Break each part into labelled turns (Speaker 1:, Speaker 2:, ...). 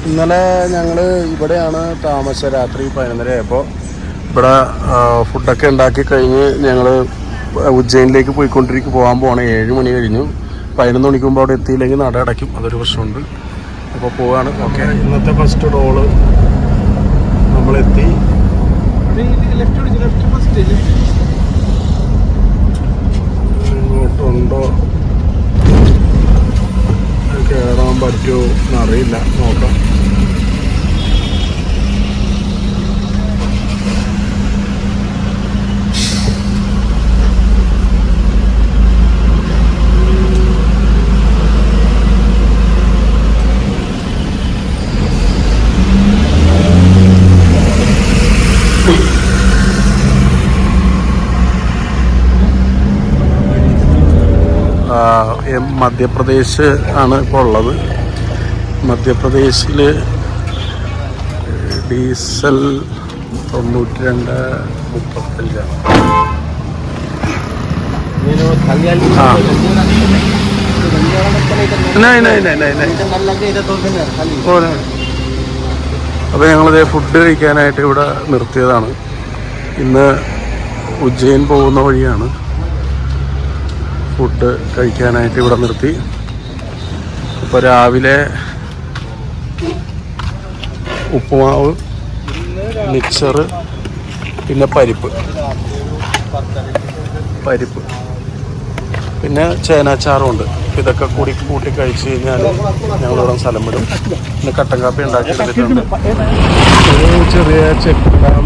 Speaker 1: ഇന്നലെ ഞങ്ങൾ ഇവിടെയാണ് താമസം. രാത്രി 11:30 ആയപ്പോൾ ഇവിടെ ഫുഡൊക്കെ ഉണ്ടാക്കി കഴിഞ്ഞ് ഞങ്ങൾ ഉജ്ജയിനിലേക്ക് പോകാൻ പോകണം. 7 മണി കഴിഞ്ഞു. 11 മണിക്ക് മുമ്പ് അവിടെ എത്തിയില്ലെങ്കിൽ നട അടയ്ക്കും. അതൊരു പ്രശ്നമുണ്ട്. അപ്പോൾ പോവാണ്. ഓക്കെ, ഇന്നത്തെ ഫസ്റ്റ് റോള് നമ്മളെത്തി. ഇങ്ങോട്ടുണ്ടോ കയറാൻ പറ്റുമോ എന്നറിയില്ല, നോക്കാം. മധ്യപ്രദേശ് ആണ് ഇപ്പോൾ ഉള്ളത്. മധ്യപ്രദേശിൽ ഡീസൽ 92.35. അപ്പോൾ ഞങ്ങളിതേ ഫുഡ് കഴിക്കാനായിട്ട് ഇവിടെ നിർത്തിയതാണ്. ഇന്ന് ഉജ്ജയിൻ പോകുന്ന വഴിയാണ്. ഫുഡ് കഴിക്കാനായിട്ട് ഇവിടെ നിർത്തി. ഇപ്പോൾ രാവിലെ ഉപ്പുമാവ്, മിക്സറ്, പിന്നെ പരിപ്പ്, പിന്നെ ചേനാച്ചാറുമുണ്ട്. ഇതൊക്കെ കൂട്ടി കഴിച്ച് കഴിഞ്ഞാൽ ഞങ്ങളിവിടെ സ്ഥലം വിടും. പിന്നെ കട്ടൻ കാപ്പി ഉണ്ടാക്കി എടുത്തിട്ടുണ്ട്. ഒരു ചെറിയ ചെക്ക് ഡാം.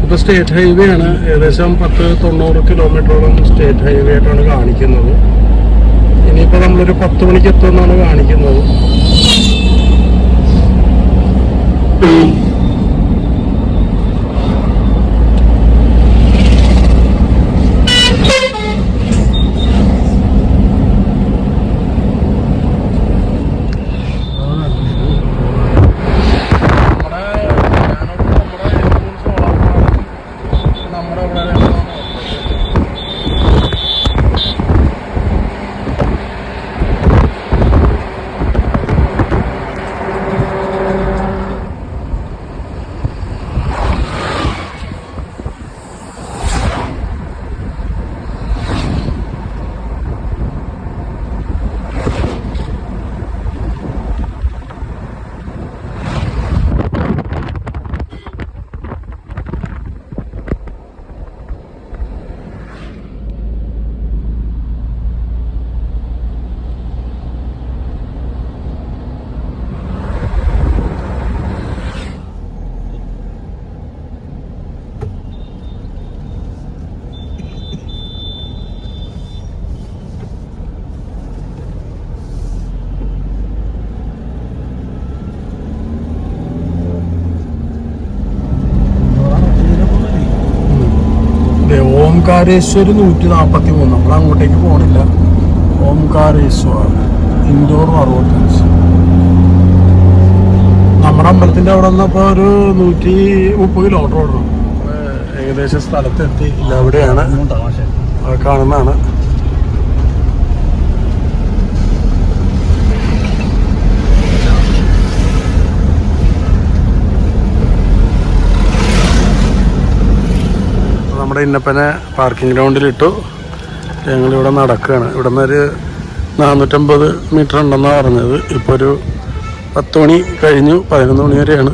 Speaker 1: ഇപ്പോൾ സ്റ്റേറ്റ് ഹൈവേ ആണ്. ഏകദേശം 90 കിലോമീറ്ററോളം സ്റ്റേറ്റ് ഹൈവേ ആയിട്ടാണ് കാണിക്കുന്നത്. ഇനിയിപ്പോൾ നമ്മളൊരു 10 മണിക്ക് എത്തുമെന്നാണ് കാണിക്കുന്നത്. ഓംകാരേശ്വർ 143. നമ്മൾ അങ്ങോട്ടേക്ക് പോകണില്ല. ഓംകാരേശ്വർ ഇൻഡോർ 65. നമ്മുടെ അമ്പലത്തിൻ്റെ അവിടെ നിന്നപ്പോൾ ഒരു 130 കിലോമീറ്റർ ഓടണം. ഏകദേശം സ്ഥലത്തെത്തി. ഇല്ല, അവിടെയാണ് കാണുന്നതാണ്. നമ്മുടെ ഇന്നപ്പനെ പാർക്കിംഗ് ഗ്രൗണ്ടിലിട്ടു. ഞങ്ങളിവിടെ നടക്കുകയാണ്. ഇവിടെ നിന്നൊരു 450 മീറ്റർ ഉണ്ടെന്നാണ് പറഞ്ഞത്. ഇപ്പോൾ ഒരു 10 മണി കഴിഞ്ഞു. 11 മണി വരെയാണ്.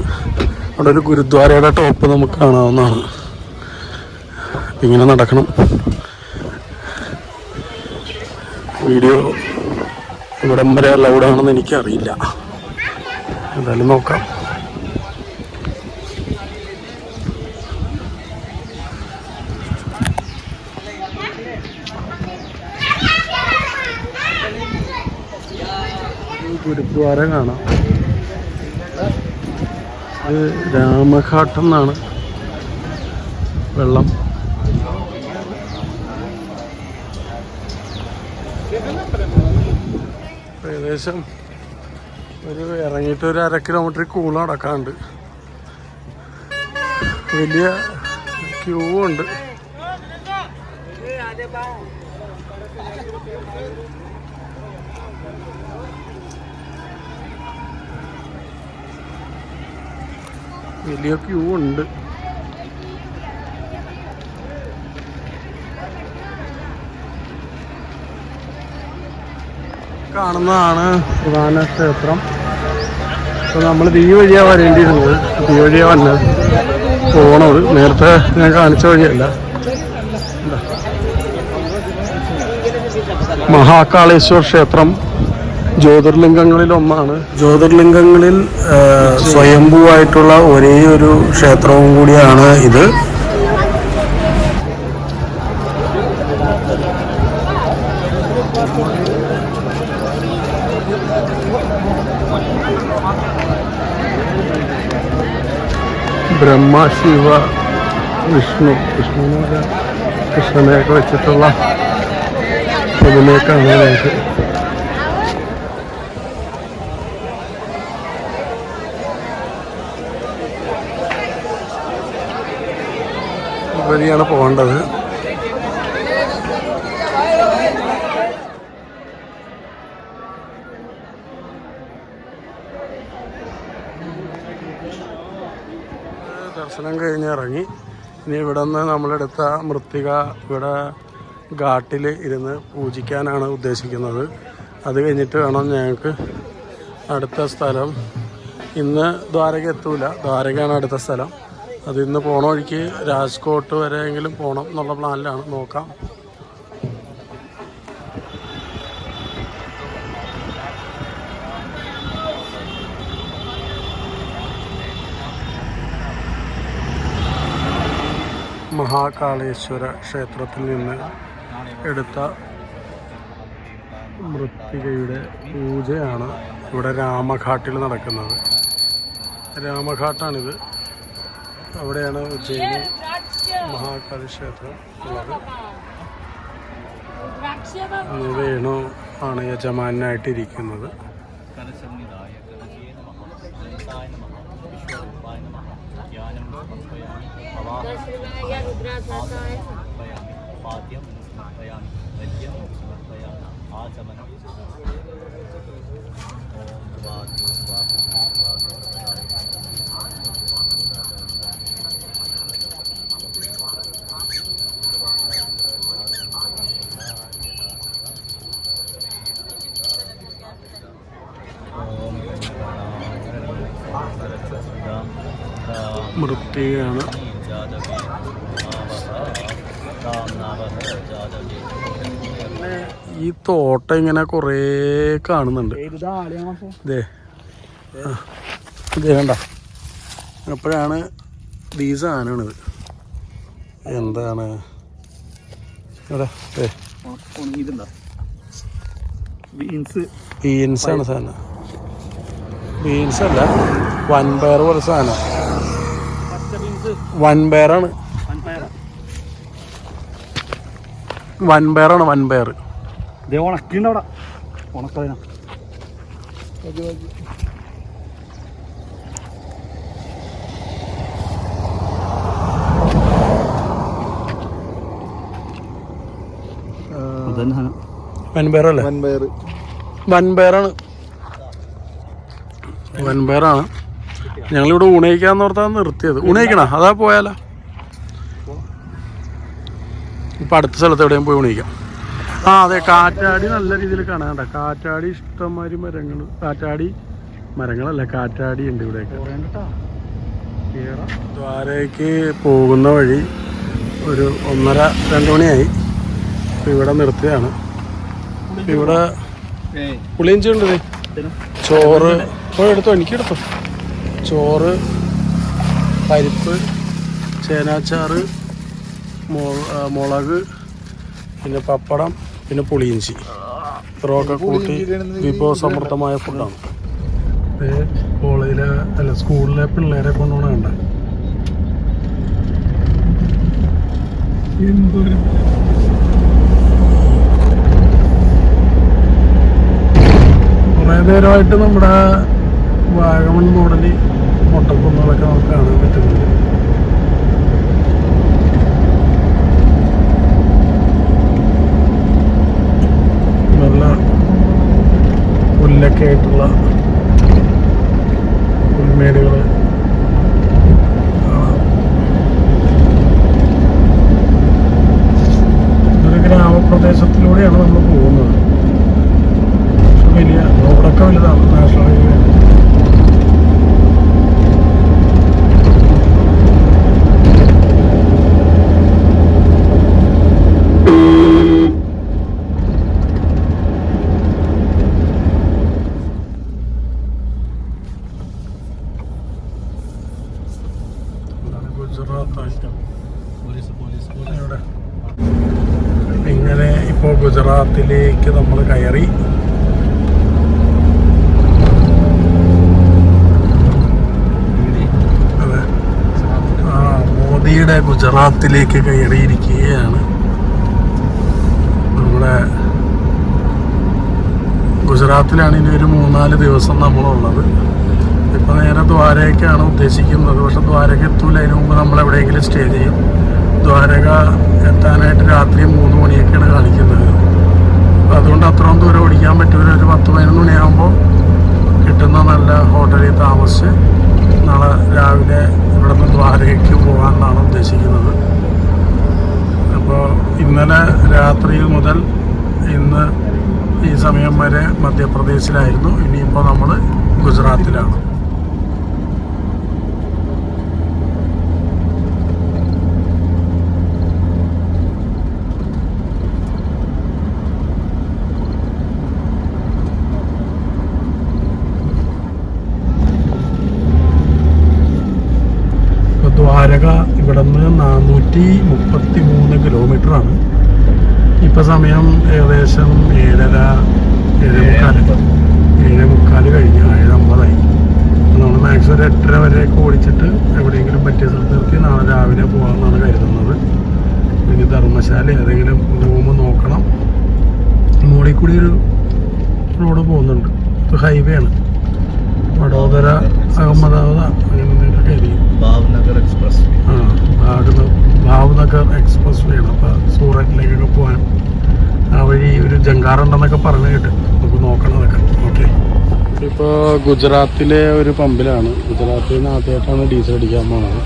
Speaker 1: അവിടെ ഒരു ഗുരുദ്വാരയുടെ ടോപ്പ് നമുക്ക് കാണാവുന്നതാണ്. ഇങ്ങനെ നടക്കണം. വീഡിയോ ഇവിടം വരെ അലൗഡാണെന്ന് എനിക്കറിയില്ല. എന്തായാലും നോക്കാം. ഗുരുദ്വാര കാണാം. ഇത് രാമഘാട്ടം എന്നാണ് വെള്ളം. ഏകദേശം ഇറങ്ങിയിട്ട് ഒരു 1/2 കിലോമീറ്റർ കൂടുതൽ നടക്കാനുണ്ട്. വലിയ ക്യൂ ഉണ്ട്. വലിയ ക്യൂ ഉണ്ട്. കാണുന്നതാണ് പ്രധാന ക്ഷേത്രം. അപ്പോൾ നമ്മൾ ഈ വഴിയാണ് വരേണ്ടിയിരുന്നത്, ഈ വഴിയാണ് വന്നത് പോണത്. നേരത്തെ ഞാൻ കാണിച്ച വഴിയല്ല. മഹാകാളേശ്വർ ക്ഷേത്രം ജ്യോതിർലിംഗങ്ങളിൽ ഒന്നാണ്. ജ്യോതിർലിംഗങ്ങളിൽ സ്വയംഭൂവായിട്ടുള്ള ഒരേ ഒരു ക്ഷേത്രവും കൂടിയാണ് ഇത്. ബ്രഹ്മ, ശിവ, വിഷ്ണു കൃഷ്ണനെയൊക്കെ വെച്ചിട്ടുള്ള ഇതിലേക്കാണ് നമുക്ക് വഴിയാണ് പോകേണ്ടത്. ദർശനം കഴിഞ്ഞ് ഇറങ്ങി. ഇനി ഇവിടെ നിന്ന് നമ്മളെടുത്ത മൃത്തിക ഇവിടെ ഘാട്ടിൽ ഇരുന്ന് പൂജിക്കാനാണ് ഉദ്ദേശിക്കുന്നത്. അത് കഴിഞ്ഞിട്ട് വേണം ഞങ്ങൾക്ക് അടുത്ത സ്ഥലം. ഇന്ന് ദ്വാരക എത്തൂല, ദ്വാരകയാണ് അടുത്ത സ്ഥലം. അത് ഇന്ന് പോണ വഴിക്ക് രാജ്കോട്ട് വരെയെങ്കിലും പോകണം എന്നുള്ള പ്ലാനിലാണ്. നോക്കാം. മഹാകാളേശ്വര ക്ഷേത്രത്തിൽ നിന്ന് എടുത്ത മൃത്തികയുടെ പൂജയാണ് ഇവിടെ രാമഘാട്ടിൽ നടക്കുന്നത്. രാമഘാട്ടാണിത്. അവിടെയാണ് ഉജ്ജയിനി മഹാകാളി ക്ഷേത്രം ഉള്ളത്. വേണു ആണ് യജമാനായിട്ടിരിക്കുന്നത്. മൃത്തികയാണ്. ഈ തോട്ടം ഇങ്ങനെ കുറേ കാണുന്നുണ്ട്. ഇതേ കണ്ട. അപ്പോഴാണ് ഈ സാധനമാണിത്. എന്താണ് ഇവിടെ ബീൻസാണ് സാധനം. ബീൻസ് അല്ല, വൻപയർ പോലെ സാധനം. വൻപയറാണ്, വൻപയറാണ്, വൻപയർ.
Speaker 2: ഉണക്കിണ്ടവിടെ ഉണക്കതിനാ.
Speaker 1: വൻപയറല്ലേ? വൻപയറാണ്, വൻപയറാണ്. ഞങ്ങളിവിടെ ഉണയിക്കാന്ന് ഓർത്താണ് നിർത്തിയത്. ഉണയിക്കണ അതാ പോയാലോ? ഇപ്പം അടുത്ത സ്ഥലത്ത് എവിടെയും പോയി ഉണയിക്കാം. ആ അതെ, കാറ്റാടി നല്ല രീതിയിൽ കാണാൻ. കാറ്റാടി ഇഷ്ടംമാതിരി മരങ്ങൾ. കാറ്റാടി മരങ്ങളല്ല, കാറ്റാടി ഉണ്ട് ഇവിടെയൊക്കെ. ദ്വാരയ്ക്ക് പോകുന്ന വഴി ഒരു 1:30-2 മണിയായി. ഇപ്പം ഇവിടെ നിർത്തിയാണ്. ഇവിടെ പുളിയിഞ്ചി ഉണ്ട്. ചോറ് ഇപ്പോൾ എടുത്തോ, എനിക്കെടുത്തോ. ചോറ്, പരിപ്പ്, ചേനാച്ചാറ്, മുളക്, പിന്നെ പപ്പടം, പിന്നെ പുളിയിഞ്ചി. ഇത്രയൊക്കെ കൂട്ടി വിഭവസമൃദ്ധമായ ഫുഡാണ്. കോളേജിലെ അല്ല സ്കൂളിലെ പിള്ളേരെ കൊണ്ടുപോകണ കണ്ട. കുറേ നേരമായിട്ട് നമ്മുടെ വാഗമൺ മോഡലിൽ മുട്ടക്കുന്നുകളൊക്കെ നമുക്ക് കാണാൻ പറ്റുന്നുണ്ട്. നല്ല പുല്ലൊക്കെ ആയിട്ടുള്ള പുൽമേടുകൾ പ്രദേശത്തിലൂടെയാണ് നമ്മൾ പോകുന്നത്. വലിയ റോഡൊക്കെ വലുതാണ്, നാഷണൽ ഹൈവേ. ഇങ്ങനെ ഇപ്പോൾ ഗുജറാത്തിലേക്ക് നമ്മൾ കയറി. അതെ, മോദിയുടെ ഗുജറാത്തിലേക്ക് കയറിയിരിക്കുകയാണ്. നമ്മുടെ ഗുജറാത്തിലാണ് ഇനി ഒരു 3-4 ദിവസം നമ്മളുള്ളത്. ഇപ്പം നേരെ ദ്വാരകയ്ക്കാണ് ഉദ്ദേശിക്കുന്നത്. പക്ഷെ ദ്വാരക എത്തൂല, അതിന് മുമ്പ് നമ്മൾ എവിടെയെങ്കിലും സ്റ്റേ ചെയ്യും. ദ്വാരക എത്താനായിട്ട് രാത്രി 3 മണിയൊക്കെയാണ് കാണിക്കുന്നത്. അപ്പം അതുകൊണ്ട് അത്രയും ദൂരം ഓടിക്കാൻ പറ്റൂല. ഒരു 10-11 മണിയാകുമ്പോൾ കിട്ടുന്ന നല്ല ഹോട്ടലിൽ താമസിച്ച് നാളെ രാവിലെ ഇവിടെ നിന്ന് ദ്വാരകയ്ക്ക് പോകാമെന്നാണ് ഉദ്ദേശിക്കുന്നത്. അപ്പോൾ ഇന്നലെ രാത്രി മുതൽ ഇന്ന് ഈ സമയം വരെ മധ്യപ്രദേശിലായിരുന്നു. ഇനിയിപ്പോൾ നമ്മൾ ഗുജറാത്തിലാണ്. ദ്വാരക ഇവിടെ നിന്ന് 433 കിലോമീറ്ററാണ്. ഇപ്പം സമയം ഏകദേശം 7:45 കഴിഞ്ഞ് 7:50. നമ്മൾ മാക്സിമം ഒരു 8:30 വരെയൊക്കെ ഓടിച്ചിട്ട് എവിടെയെങ്കിലും പറ്റിയ സ്ഥലത്ത് നിർത്തി നാളെ രാവിലെ പോകാമെന്നാണ് കരുതുന്നത്. ഇനി ധർമ്മശാല ഏതെങ്കിലും റൂം നോക്കണം. മുകളിൽ കൂടി ഒരു റോഡ് പോകുന്നുണ്ട്. ഇത് ഹൈവേ ആണ്. വഡോദര അഹമ്മദാബാദ് അങ്ങനെ എന്തെങ്കിലുമൊക്കെ ആയിരിക്കും.
Speaker 2: ഭാവ്നഗർ എക്സ്പ്രസ്.
Speaker 1: ഭാവ്നഗർ എക്സ്പ്രസ് വേണം. അപ്പോൾ സൂററ്റിലേക്കൊക്കെ പോകാൻ ആ വഴി ഒരു ജങ്കാറുണ്ടെന്നൊക്കെ പറഞ്ഞു കേട്ട് നമുക്ക് നോക്കണം അതൊക്കെ. ഓക്കെ, ഇപ്പോൾ ഗുജറാത്തിലെ ഒരു പമ്പിലാണ്. ഗുജറാത്തിൽ നിന്ന് ആദ്യമായിട്ടാണ് ഡീസൽ അടിക്കാൻ പോകുന്നത്.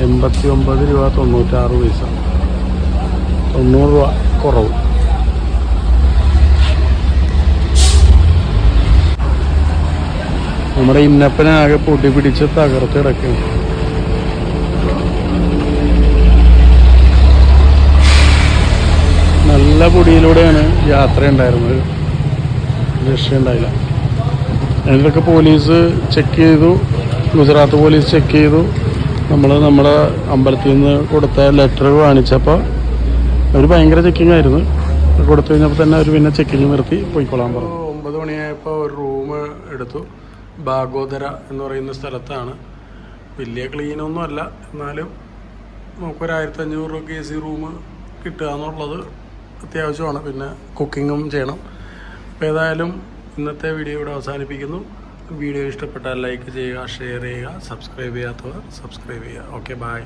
Speaker 1: 89 രൂപ 96 പൈസ, 90 രൂപ കുറവ്. നമ്മുടെ ഇന്നപ്പനാകെ പൊടി പിടിച്ച് തകർത്ത് കിടക്കുകയാണ്. നല്ല പൊടിയിലൂടെയാണ് യാത്ര ഉണ്ടായിരുന്നത്. രക്ഷയുണ്ടായില്ല. അതിലൊക്കെ പോലീസ് ചെക്ക് ചെയ്തു. ഗുജറാത്ത് പോലീസ് ചെക്ക് ചെയ്തു. നമ്മുടെ അമ്പലത്തിൽ നിന്ന് കൊടുത്ത ലെറ്റർ കാണിച്ചപ്പോൾ അവർ ഭയങ്കര ചെക്കിംഗ് ആയിരുന്നു. കൊടുത്തു കഴിഞ്ഞപ്പോൾ തന്നെ അവർ പിന്നെ ചെക്കിങ് നിർത്തി പോയിക്കൊള്ളാൻ പറഞ്ഞു. 9 മണിയായപ്പോൾ ഒരു റൂം എടുത്തു. ബാഗോദര എന്ന് പറയുന്ന സ്ഥലത്താണ്. വലിയ ക്ലീനൊന്നും അല്ല, എന്നാലും നമുക്കൊരു 1500 രൂപയ്ക്ക് AC റൂം കിട്ടുക എന്നുള്ളത് അത്യാവശ്യമാണ്. പിന്നെ കുക്കിങ്ങും ചെയ്യണം. അപ്പോൾ ഏതായാലും ഇന്നത്തെ വീഡിയോ ഇവിടെ അവസാനിപ്പിക്കുന്നു. വീഡിയോ ഇഷ്ടപ്പെട്ടാൽ ലൈക്ക് ചെയ്യുക, ഷെയർ ചെയ്യുക, സബ്സ്ക്രൈബ് ചെയ്യാത്തവർ സബ്സ്ക്രൈബ് ചെയ്യുക. Okay, by.